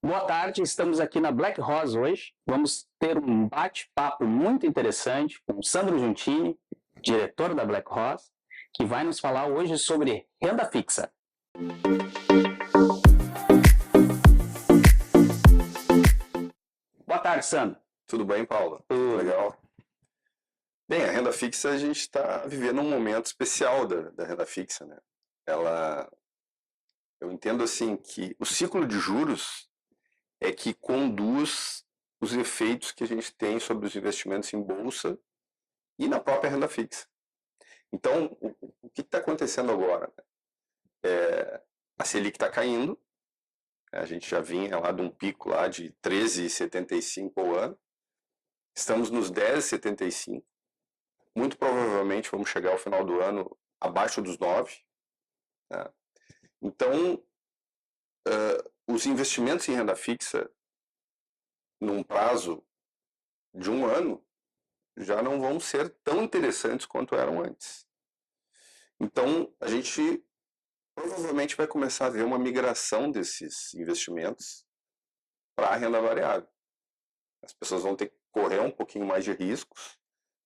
Boa tarde, estamos aqui na Black Rose hoje. Vamos ter um bate-papo muito interessante com o Sandro Giuntini, diretor da Black Rose, que vai nos falar hoje sobre renda fixa. Boa tarde, Sandro. Tudo bem, Paulo? Tudo legal. Bem, a renda fixa, a gente está vivendo um momento especial da renda fixa, né? Eu entendo assim que o ciclo de juros é que conduz os efeitos que a gente tem sobre os investimentos em bolsa e na própria renda fixa. Então, o que está acontecendo agora? A Selic está caindo, a gente já vinha lá de um pico lá de 13,75 ao ano, estamos nos 10,75, muito provavelmente vamos chegar ao final do ano abaixo dos 9. Né? Então, os investimentos em renda fixa, num prazo de um ano, já não vão ser tão interessantes quanto eram antes. Então, a gente provavelmente vai começar a ver uma migração desses investimentos para a renda variável. As pessoas vão ter que correr um pouquinho mais de riscos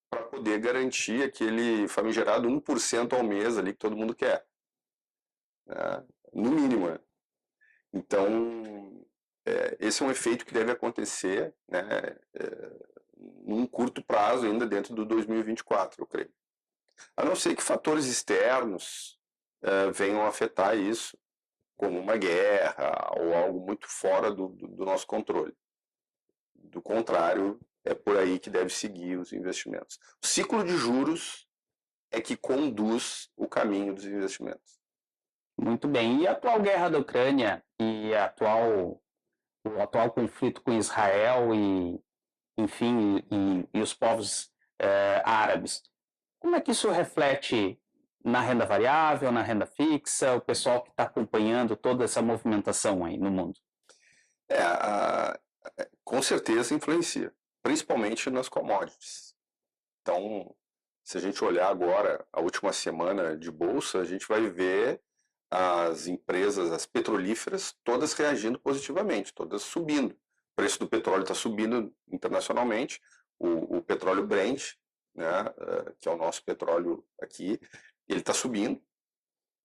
para poder garantir aquele famigerado 1% ao mês ali que todo mundo quer. Né? No mínimo. Né? Então, esse é um efeito que deve acontecer, né, num curto prazo, ainda dentro do 2024, eu creio. A não ser que fatores externos venham a afetar isso, como uma guerra ou algo muito fora do nosso controle. Do contrário, é por aí que deve seguir os investimentos. O ciclo de juros é que conduz o caminho dos investimentos. Muito bem. E a atual guerra da Ucrânia e o atual conflito com Israel e, enfim, e os povos árabes, como é que isso reflete na renda variável, na renda fixa, o pessoal que está acompanhando toda essa movimentação aí no mundo? Com certeza influencia, principalmente nas commodities. Então, se a gente olhar agora a última semana de bolsa, a gente vai ver as empresas, as petrolíferas, todas reagindo positivamente, todas subindo. O preço do petróleo está subindo internacionalmente, o petróleo Brent, né, que é o nosso petróleo aqui, ele está subindo.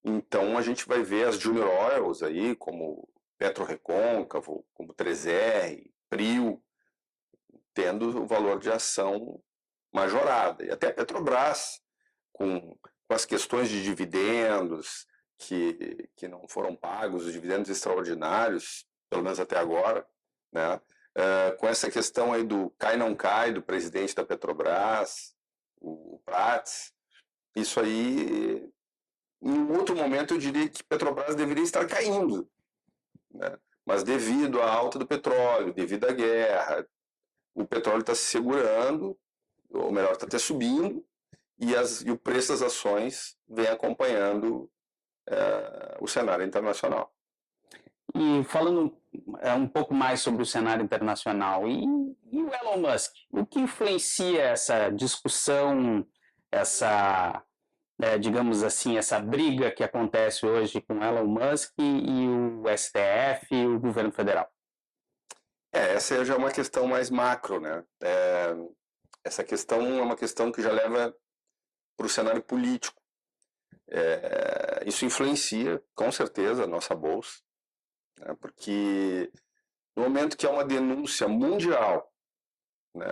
Então a gente vai ver as junior oils aí, como PetroRecôncavo, como 3R, Prio, tendo o valor de ação majorada. E até a Petrobras, com as questões de dividendos, que não foram pagos, os dividendos extraordinários, pelo menos até agora, né? Com essa questão aí do cai não cai do presidente da Petrobras, o Prats, isso aí, em um outro momento eu diria que Petrobras deveria estar caindo, né? Mas devido à alta do petróleo, devido à guerra, o petróleo está se segurando, ou melhor, está até subindo, e o preço das ações vem acompanhando o cenário internacional. E falando um pouco mais sobre o cenário internacional, e o Elon Musk? O que influencia essa discussão, digamos assim, essa briga que acontece hoje com Elon Musk e o STF e o governo federal? Essa já é uma questão mais macro, né? Essa questão é uma questão que já leva para o cenário político. Isso influencia, com certeza, a nossa bolsa, né? Porque no momento que há uma denúncia mundial, né,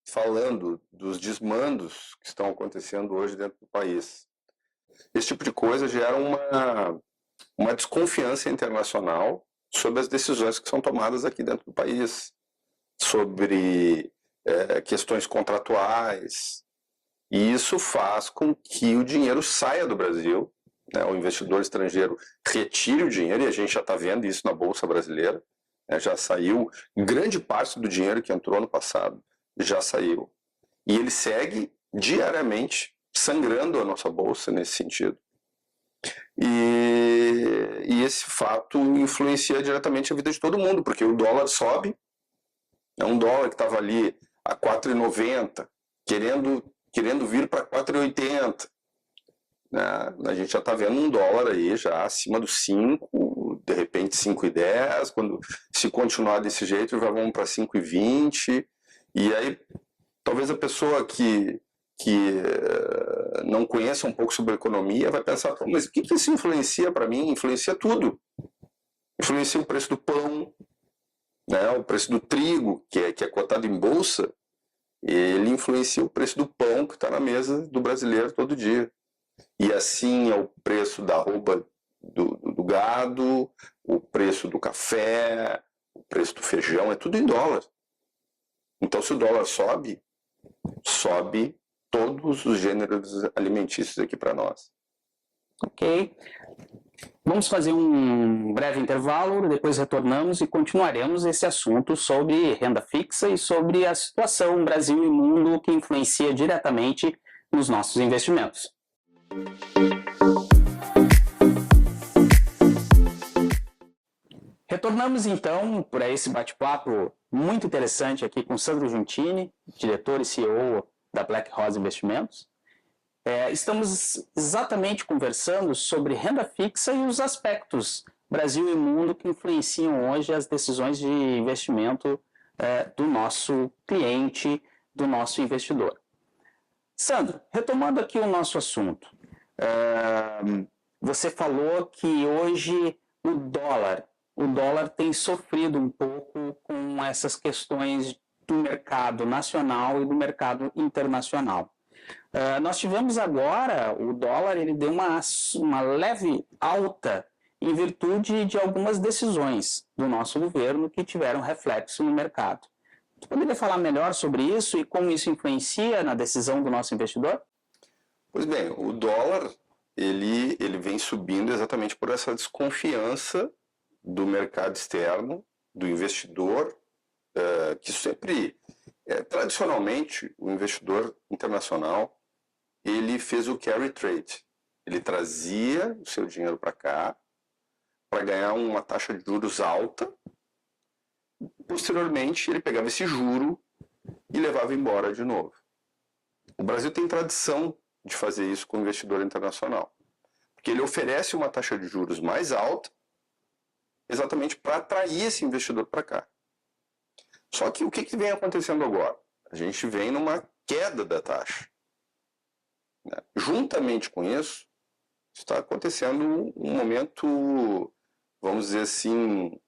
falando dos desmandos que estão acontecendo hoje dentro do país, esse tipo de coisa gera uma desconfiança internacional sobre as decisões que são tomadas aqui dentro do país, sobre questões contratuais, e isso faz com que o dinheiro saia do Brasil, né, o investidor estrangeiro retire o dinheiro, e a gente já está vendo isso na Bolsa Brasileira, né, já saiu, grande parte do dinheiro que entrou no passado já saiu. E ele segue diariamente sangrando a nossa Bolsa nesse sentido. E esse fato influencia diretamente a vida de todo mundo, porque o dólar sobe, é um dólar que estava ali a 4,90, querendo vir para 4,80. Né? A gente já está vendo um dólar aí já acima dos 5, de repente 5,10, quando se continuar desse jeito já vamos para 5,20, e aí talvez a pessoa que não conheça um pouco sobre economia vai pensar, mas o que isso influencia para mim? Influencia tudo. Influencia o preço do pão, né? O preço do trigo, que é cotado em bolsa, ele influencia o preço do pão que está na mesa do brasileiro todo dia. E assim é o preço da arroba do gado, o preço do café, o preço do feijão, é tudo em dólar. Então, se o dólar sobe, sobe todos os gêneros alimentícios aqui para nós. Ok. Vamos fazer um breve intervalo, depois retornamos e continuaremos esse assunto sobre renda fixa e sobre a situação Brasil e mundo que influencia diretamente nos nossos investimentos. Retornamos então para esse bate-papo muito interessante aqui com Sandro Giuntini, diretor e CEO da Black Rose Investimentos. Estamos exatamente conversando sobre renda fixa e os aspectos Brasil e mundo que influenciam hoje as decisões de investimento do nosso cliente, do nosso investidor. Sandro, retomando aqui o nosso assunto, você falou que hoje o dólar tem sofrido um pouco com essas questões do mercado nacional e do mercado internacional. Nós tivemos agora, o dólar ele deu uma leve alta em virtude de algumas decisões do nosso governo que tiveram reflexo no mercado. Você poderia falar melhor sobre isso e como isso influencia na decisão do nosso investidor? Pois bem, o dólar ele vem subindo exatamente por essa desconfiança do mercado externo, do investidor, que sempre, tradicionalmente, o investidor internacional ele fez o carry trade. Ele trazia o seu dinheiro para cá para ganhar uma taxa de juros alta. Posteriormente, ele pegava esse juro e levava embora de novo. O Brasil tem tradição de fazer isso com o investidor internacional, porque ele oferece uma taxa de juros mais alta exatamente para atrair esse investidor para cá. Só que o que vem acontecendo agora? A gente vem numa queda da taxa. Juntamente com isso, está acontecendo um momento, vamos dizer assim,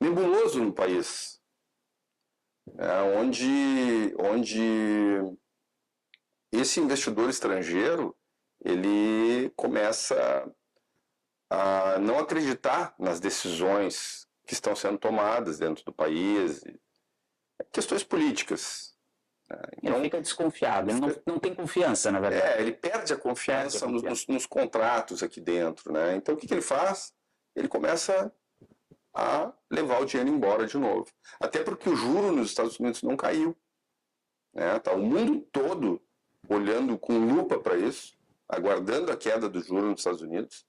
nebuloso no país, onde esse investidor estrangeiro ele começa a não acreditar nas decisões que estão sendo tomadas dentro do país, questões políticas. Então, ele fica desconfiado, ele não tem confiança, na verdade. Ele perde a confiança, nos contratos aqui dentro, né? Então, o que ele faz? Ele começa a levar o dinheiro embora de novo. Até porque o juro nos Estados Unidos não caiu. Tá o mundo todo olhando com lupa para isso, aguardando a queda do juro nos Estados Unidos.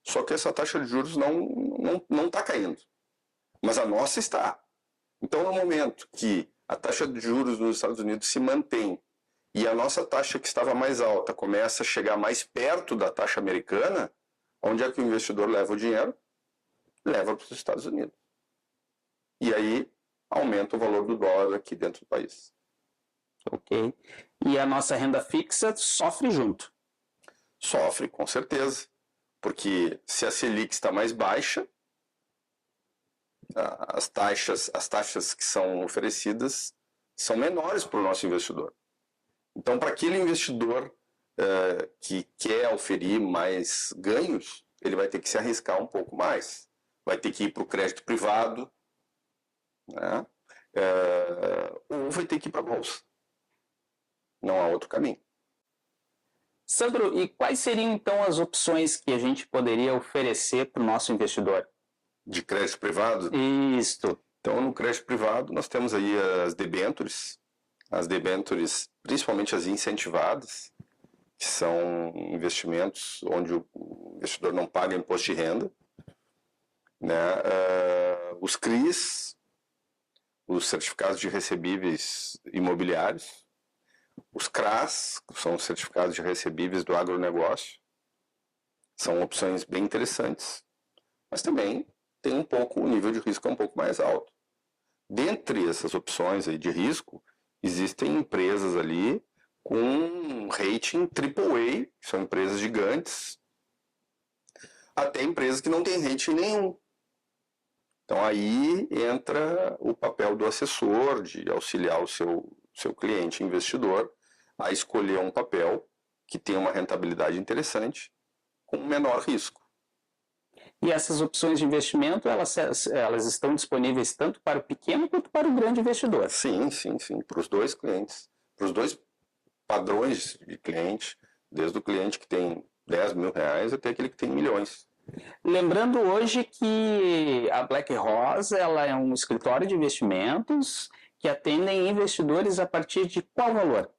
Só que essa taxa de juros não está caindo. Mas a nossa está. Então, no momento que a taxa de juros nos Estados Unidos se mantém e a nossa taxa que estava mais alta começa a chegar mais perto da taxa americana, onde é que o investidor leva o dinheiro? Leva para os Estados Unidos. E aí aumenta o valor do dólar aqui dentro do país. Ok. E a nossa renda fixa sofre junto? Sofre, com certeza. Porque se a Selic está mais baixa, as taxas que são oferecidas são menores para o nosso investidor. Então, para aquele investidor que quer oferir mais ganhos, ele vai ter que se arriscar um pouco mais. Vai ter que ir para o crédito privado, né? Ou vai ter que ir para a bolsa. Não há outro caminho. Sandro, e quais seriam então as opções que a gente poderia oferecer para o nosso investidor? De crédito privado? Isto. Então, no crédito privado, nós temos aí as debêntures, principalmente as incentivadas, que são investimentos onde o investidor não paga imposto de renda, né? Os CRIs, os certificados de recebíveis imobiliários, os CRAs, que são os certificados de recebíveis do agronegócio, são opções bem interessantes. mas também tem o nível de risco é um pouco mais alto. Dentre essas opções aí de risco, existem empresas ali com um rating AAA, que são empresas gigantes, até empresas que não têm rating nenhum. Então aí entra o papel do assessor, de auxiliar o seu cliente investidor a escolher um papel que tenha uma rentabilidade interessante com menor risco. E essas opções de investimento, elas estão disponíveis tanto para o pequeno quanto para o grande investidor? Sim, para os dois clientes, para os dois padrões de cliente, desde o cliente que tem 10 mil reais até aquele que tem milhões. Lembrando hoje que a Black Rose ela é um escritório de investimentos que atendem investidores a partir de qual valor?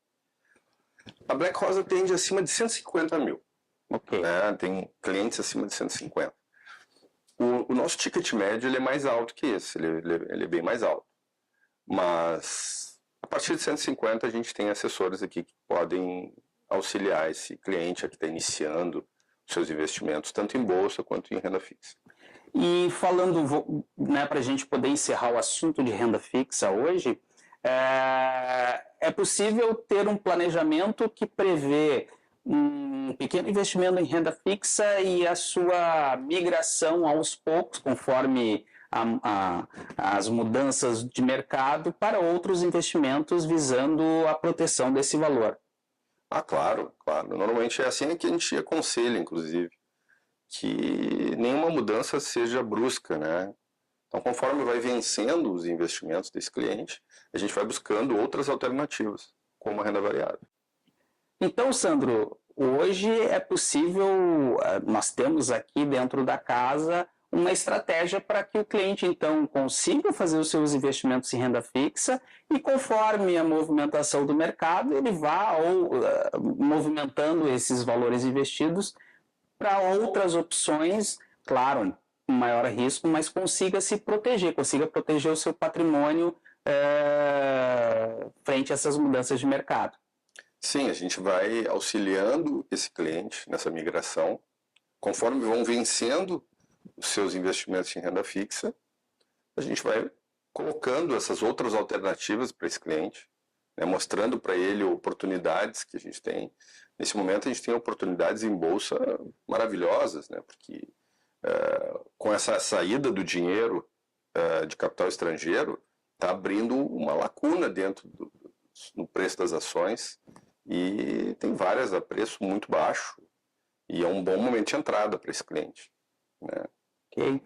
A Black Rose atende acima de 150 mil. Ok. Né? Tem clientes acima de 150. O nosso ticket médio ele é mais alto que esse, ele é bem mais alto. Mas a partir de 150 a gente tem assessores aqui que podem auxiliar esse cliente que está iniciando seus investimentos, tanto em bolsa quanto em renda fixa. E falando, né, para a gente poder encerrar o assunto de renda fixa hoje, é possível ter um planejamento que prevê um pequeno investimento em renda fixa e a sua migração aos poucos, conforme as mudanças de mercado, para outros investimentos visando a proteção desse valor. Ah, claro, claro. Normalmente é assim que a gente aconselha, inclusive, que nenhuma mudança seja brusca, né? Então, conforme vai vencendo os investimentos desse cliente, a gente vai buscando outras alternativas, como a renda variável. Então, Sandro, hoje é possível, nós temos aqui dentro da casa uma estratégia para que o cliente, então, consiga fazer os seus investimentos em renda fixa e, conforme a movimentação do mercado, ele vá movimentando esses valores investidos para outras opções, claro, com maior risco, mas consiga proteger o seu patrimônio frente a essas mudanças de mercado. Sim, a gente vai auxiliando esse cliente nessa migração, conforme vão vencendo os seus investimentos em renda fixa, a gente vai colocando essas outras alternativas para esse cliente, né, mostrando para ele oportunidades que a gente tem. Nesse momento a gente tem oportunidades em bolsa maravilhosas, né, porque com essa saída do dinheiro de capital estrangeiro, está abrindo uma lacuna dentro no preço das ações e tem várias a preço muito baixo e é um bom momento de entrada para esse cliente. Né? Okay.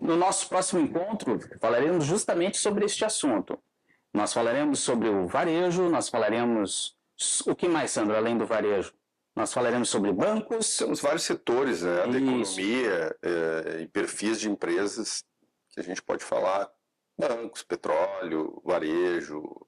No nosso próximo encontro, falaremos justamente sobre este assunto. Nós falaremos sobre o varejo, nós falaremos... O que mais, Sandro, além do varejo? Nós falaremos sobre bancos. Temos vários setores, né, da economia e perfis de empresas que a gente pode falar. Bancos, petróleo, varejo.